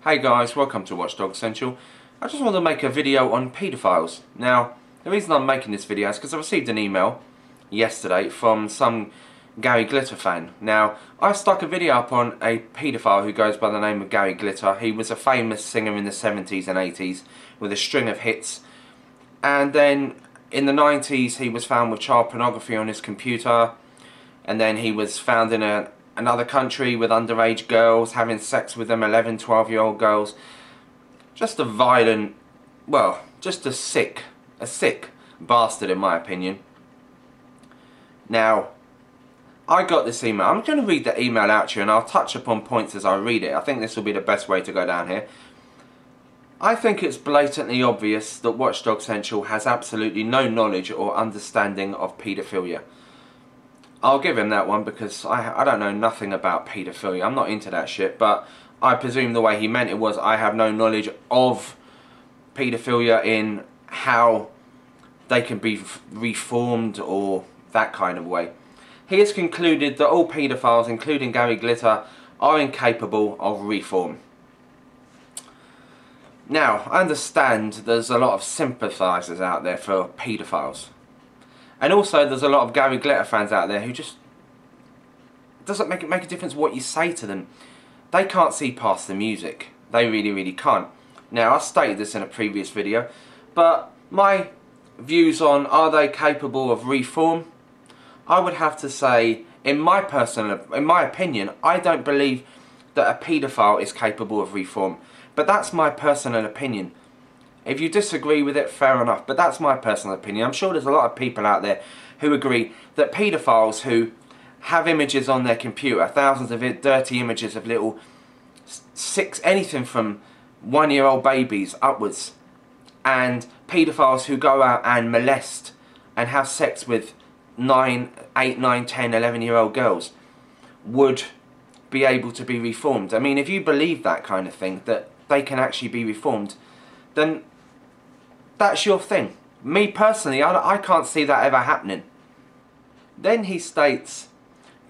Hey guys, welcome to Watchdog Central. I just want to make a video on paedophiles. Now, the reason I'm making this video is because I received an email yesterday from some Gary Glitter fan. Now, I stuck a video up on a paedophile who goes by the name of Gary Glitter. He was a famous singer in the 70s and 80s with a string of hits. And then in the 90s he was found with child pornography on his computer. And then he was found in another country with underage girls, having sex with them, 11, 12-year-old girls. Just a violent, well, just a sick bastard in my opinion. Now, I got this email. I'm going to read the email out to you and I'll touch upon points as I read it. I think this will be the best way to go down here. I think it's blatantly obvious that Watchdog Central has absolutely no knowledge or understanding of paedophilia. I'll give him that one because I don't know nothing about paedophilia. I'm not into that shit, but I presume the way he meant it was I have no knowledge of paedophilia in how they can be reformed or that kind of way. He has concluded that all paedophiles, including Gary Glitter, are incapable of reform. Now, I understand there's a lot of sympathisers out there for paedophiles. And also there's a lot of Gary Glitter fans out there who just doesn't make a difference what you say to them. They can't see past the music. They really can't. Now, I stated this in a previous video, but my views on are they capable of reform, I would have to say, in my opinion, I don't believe that a paedophile is capable of reform. But that's my personal opinion. If you disagree with it, fair enough, but that's my personal opinion. I'm sure there's a lot of people out there who agree that paedophiles who have images on their computer, thousands of dirty images of little anything from 1-year-old babies upwards, and paedophiles who go out and molest and have sex with 8, 9, 10, 11-year-old girls would be able to be reformed. I mean, if you believe that kind of thing, that they can actually be reformed, then that's your thing. Me personally, I can't see that ever happening. Then he states,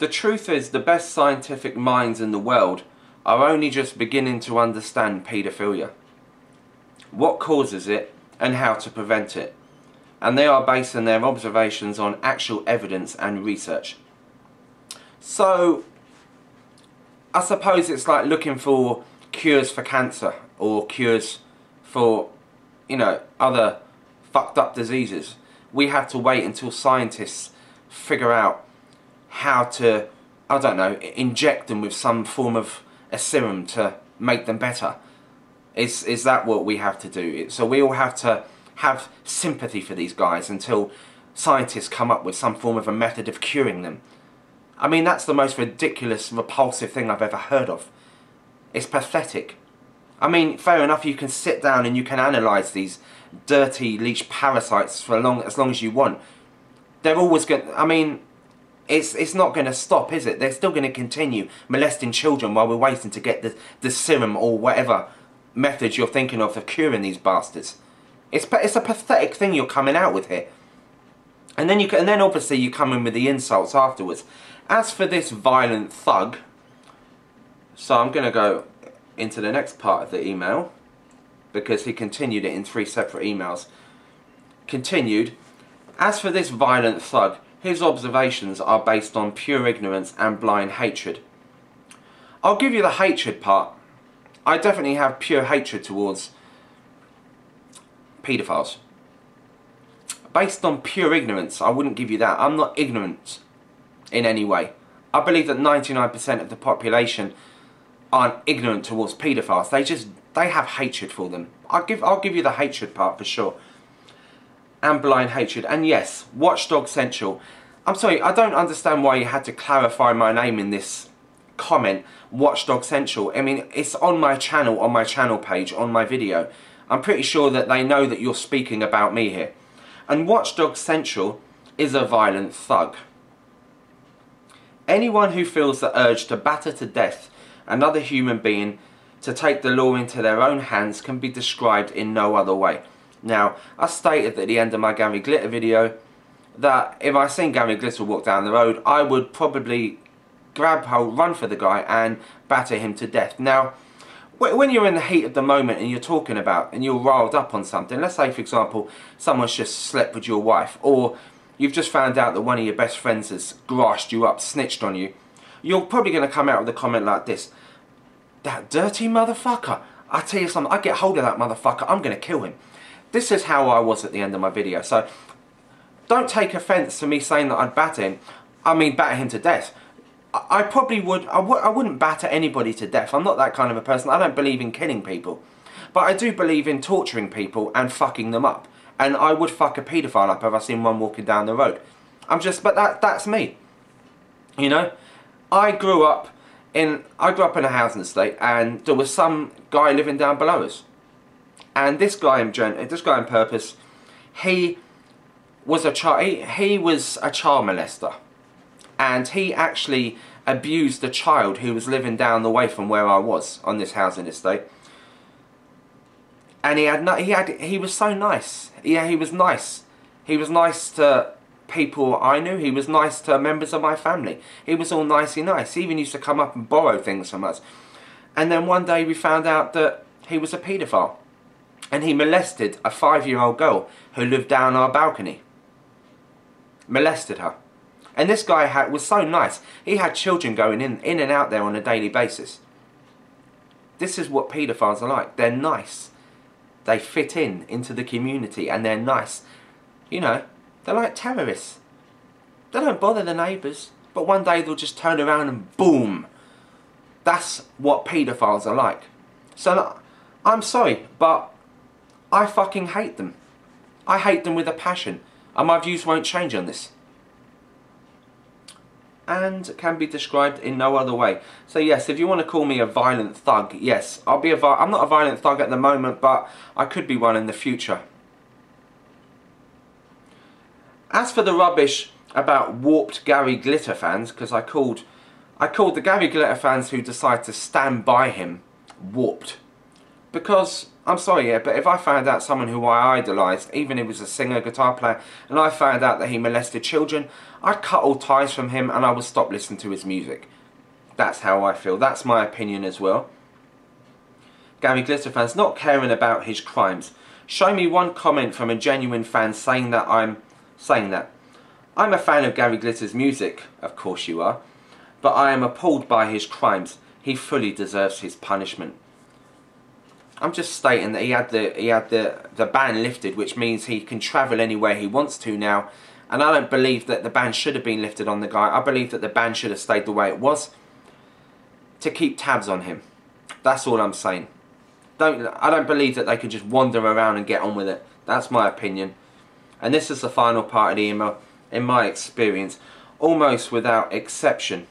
the truth is the best scientific minds in the world are only just beginning to understand paedophilia, what causes it and how to prevent it. And they are basing their observations on actual evidence and research. So, I suppose it's like looking for cures for cancer or cures for, you know, other fucked up diseases. We have to wait until scientists figure out how to, I don't know, inject them with some form of a serum to make them better. Is that what we have to do? So we all have to have sympathy for these guys until scientists come up with some form of a method of curing them. I mean, that's the most ridiculous, repulsive thing I've ever heard of. It's pathetic. I mean, fair enough, you can sit down and you can analyse these dirty leech parasites for as long as you want. They're always going to, I mean, it's not going to stop, is it? They're still going to continue molesting children while we're waiting to get the serum or whatever method you're thinking of curing these bastards. It's a pathetic thing you're coming out with here. And then obviously you come in with the insults afterwards. As for this violent thug, so I'm going to go into the next part of the email, because he continued it in 3 separate emails. Continued, as for this violent thug, his observations are based on pure ignorance and blind hatred. I'll give you the hatred part. I definitely have pure hatred towards paedophiles. Based on pure ignorance, I wouldn't give you that. I'm not ignorant in any way. I believe that 99% of the population aren't ignorant towards paedophiles. They have hatred for them. I'll give you the hatred part for sure. And blind hatred. And yes, Watchdog Central. I'm sorry, I don't understand why you had to clarify my name in this comment, Watchdog Central. I mean, it's on my channel page, on my video. I'm pretty sure that they know that you're speaking about me here. And Watchdog Central is a violent thug. Anyone who feels the urge to batter to death another human being, to take the law into their own hands, can be described in no other way. Now, I stated at the end of my Gary Glitter video that if I seen Gary Glitter walk down the road, I would probably grab hold, run for the guy and batter him to death. Now, when you're in the heat of the moment and you're talking about and you're riled up on something, let's say for example someone's just slept with your wife, or you've just found out that one of your best friends has grassed you up, snitched on you, you're probably going to come out with a comment like this: that dirty motherfucker, I tell you something, I get hold of that motherfucker, I'm going to kill him. This is how I was at the end of my video, so don't take offence to me saying that I'd batter him. I mean batter him to death. I probably would, I wouldn't batter anybody to death. I'm not that kind of a person. I don't believe in killing people. But I do believe in torturing people and fucking them up. And I would fuck a paedophile up if I seen one walking down the road. But that's me. You know? I grew up in a housing estate, and there was some guy living down below us. And this guy in purpose, he was a child molester. And he actually abused a child who was living down the way from where I was on this housing estate. And he was so nice. Yeah, he was nice. He was nice to people I knew. He was nice to members of my family. He was all nicey nice. He even used to come up and borrow things from us. And then one day we found out that he was a paedophile. And he molested a 5-year-old girl who lived down our balcony. Molested her. And this guy was so nice. He had children going in and out there on a daily basis. This is what paedophiles are like. They're nice. They fit into the community, and they're nice. You know, they're like terrorists. They don't bother the neighbours, but one day they'll just turn around and boom. That's what paedophiles are like. So I'm sorry, but I fucking hate them. I hate them with a passion, and my views won't change on this. And can be described in no other way. So yes, if you want to call me a violent thug, yes, I'm not a violent thug at the moment, but I could be one in the future. As for the rubbish about warped Gary Glitter fans, because I called the Gary Glitter fans who decide to stand by him warped. Because, I'm sorry, yeah, but if I found out someone who I idolised, even if he was a singer, guitar player, and I found out that he molested children, I'd cut all ties from him and I would stop listening to his music. That's how I feel. That's my opinion as well. Gary Glitter fans not caring about his crimes. Show me one comment from a genuine fan saying that I'm a fan of Gary Glitter's music. Of course you are. But I am appalled by his crimes. He fully deserves his punishment. I'm just stating that he had the ban lifted, which means he can travel anywhere he wants to now. And I don't believe that the ban should have been lifted on the guy. I believe that the ban should have stayed the way it was, to keep tabs on him. That's all I'm saying. I don't believe that they could just wander around and get on with it. That's my opinion. And this is the final part of the email. In my experience, almost without exception.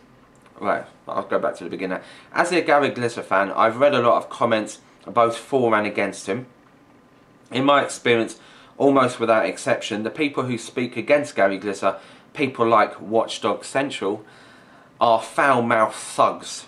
Right, I'll go back to the beginning. As a Gary Glitter fan, I've read a lot of comments both for and against him. In my experience, almost without exception, the people who speak against Gary Glitter, people like watchdogcentral, are foul-mouthed thugs.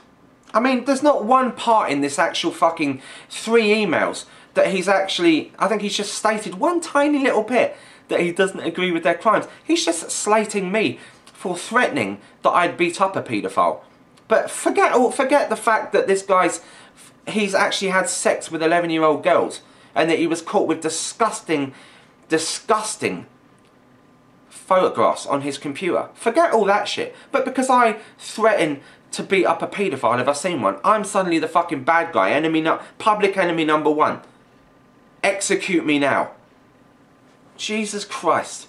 I mean, there's not one part in this actual fucking 3 emails that he's actually, I think he's just stated one tiny little bit that he doesn't agree with their crimes. He's just slating me for threatening that I'd beat up a paedophile. But forget the fact that this he's actually had sex with 11-year-old girls, and that he was caught with disgusting photographs on his computer. Forget all that shit. But because I threaten to beat up a paedophile if I seen one, I'm suddenly the fucking bad guy, public enemy number 1. Execute me now. Jesus Christ.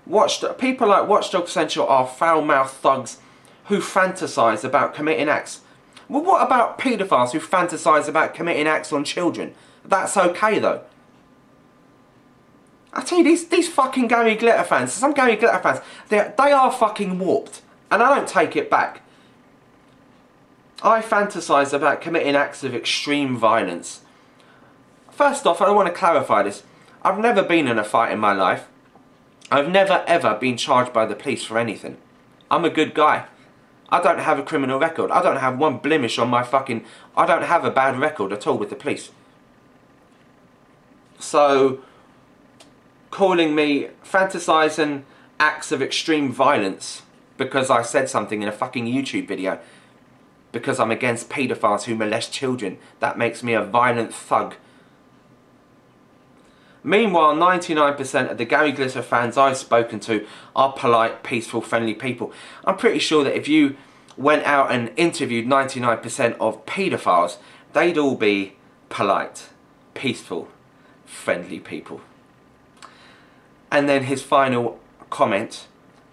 People like watchdogcentral are foul-mouthed thugs who fantasize about committing acts. Well, what about paedophiles who fantasize about committing acts on children? That's okay though. I tell you, these fucking Gary Glitter fans, some Gary Glitter fans, they are fucking warped. And I don't take it back. I fantasize about committing acts of extreme violence. First off, I want to clarify this. I've never been in a fight in my life. I've never ever been charged by the police for anything. I'm a good guy. I don't have a criminal record. I don't have one blemish on my fucking... I don't have a bad record at all with the police. So, calling me fantasizing acts of extreme violence because I said something in a fucking YouTube video, because I'm against paedophiles who molest children. That makes me a violent thug. Meanwhile, 99% of the Gary Glitter fans I've spoken to are polite, peaceful, friendly people. I'm pretty sure that if you went out and interviewed 99% of paedophiles, they'd all be polite, peaceful, friendly people. And then his final comment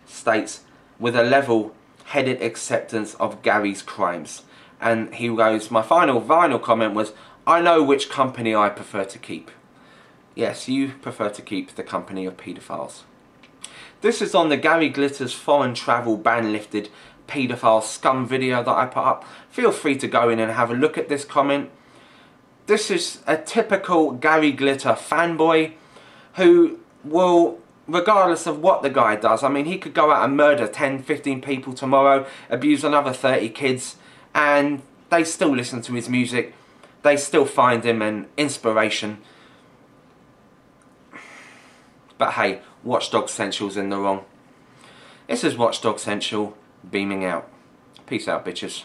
states, with a level-headed acceptance of Gary's crimes. And he goes, my final comment was, I know which company I prefer to keep. Yes, you prefer to keep the company of paedophiles. This is on the Gary Glitter's foreign travel ban lifted paedophile scum video that I put up. Feel free to go in and have a look at this comment. This is a typical Gary Glitter fanboy who will, regardless of what the guy does, I mean, he could go out and murder 10, 15 people tomorrow, abuse another 30 kids, and they still listen to his music. They still find him an inspiration. But hey, Watchdog Central's in the wrong. This is Watchdog Central, beaming out. Peace out, bitches.